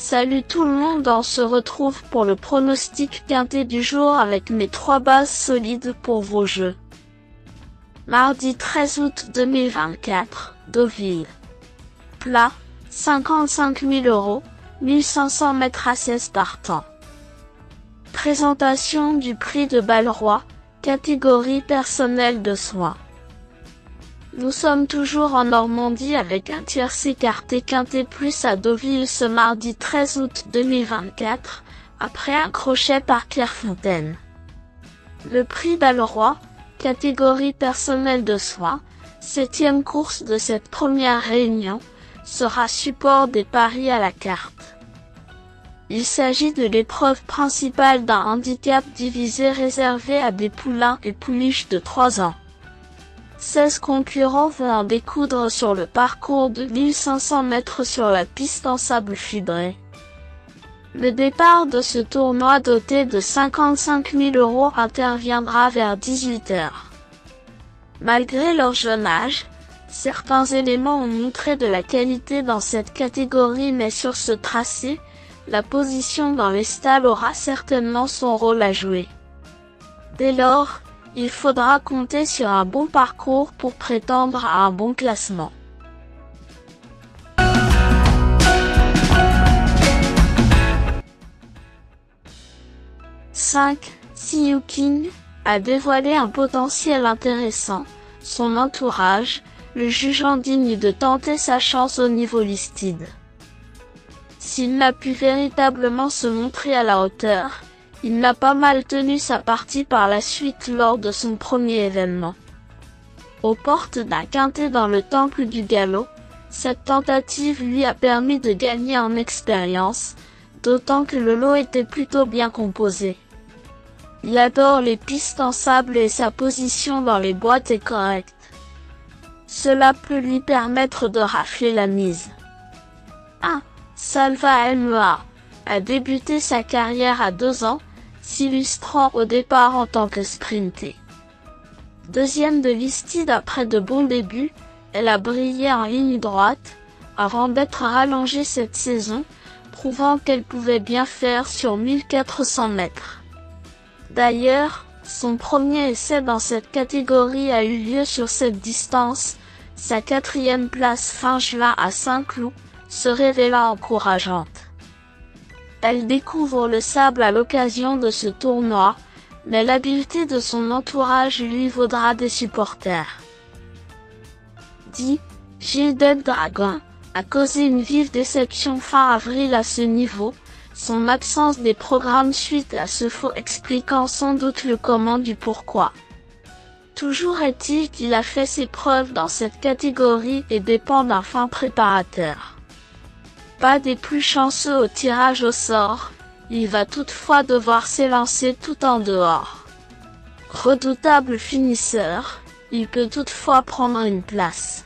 Salut tout le monde, on se retrouve pour le pronostic quintet du jour avec mes 3 bases solides pour vos jeux. Mardi 13 août 2024, Deauville. Plat, 55 000 €, 1500 mètres à 16 partants. Présentation du prix de Balleroy, catégorie personnelle de soins. Nous sommes toujours en Normandie avec un tiercé écarté quintet plus à Deauville ce mardi 13 août 2024, après un crochet par Clairefontaine. Le prix Balleroy, catégorie personnelle de soins, 7e course de cette première réunion, sera support des paris à la carte. Il s'agit de l'épreuve principale d'un handicap divisé réservé à des poulains et pouliches de 3 ans. 16 concurrents vont en découdre sur le parcours de 1500 mètres sur la piste en sable fibré. Le départ de ce tournoi doté de 55 000 € interviendra vers 18 h. Malgré leur jeune âge, certains éléments ont montré de la qualité dans cette catégorie, mais sur ce tracé, la position dans les stalles aura certainement son rôle à jouer. Dès lors, il faudra compter sur un bon parcours pour prétendre à un bon classement. Siyu King a dévoilé un potentiel intéressant, son entourage le jugeant digne de tenter sa chance au niveau listed. S'il n'a pu véritablement se montrer à la hauteur, il n'a pas mal tenu sa partie par la suite lors de son premier événement. Aux portes d'un quintet dans le temple du galop, cette tentative lui a permis de gagner en expérience, d'autant que le lot était plutôt bien composé. Il adore les pistes en sable et sa position dans les boîtes est correcte. Cela peut lui permettre de rafler la mise. 1. Salva MEA a débuté sa carrière à 2 ans, s'illustrant au départ en tant que sprinter. Deuxième de listed après de bons débuts, elle a brillé en ligne droite, avant d'être rallongée cette saison, prouvant qu'elle pouvait bien faire sur 1400 mètres. D'ailleurs, son premier essai dans cette catégorie a eu lieu sur cette distance, sa 4e place fin juin à Saint-Cloud, se révéla encourageante. Elle découvre le sable à l'occasion de ce tournoi, mais l'habileté de son entourage lui vaudra des supporters. 10. Gilden Dragon a causé une vive déception fin avril à ce niveau, son absence des programmes suite à ce faux expliquant sans doute le comment du pourquoi. Toujours est-il qu'il a fait ses preuves dans cette catégorie et dépend d'un fin préparateur. Pas des plus chanceux au tirage au sort, il va toutefois devoir s'élancer tout en dehors. Redoutable finisseur, il peut toutefois prendre une place.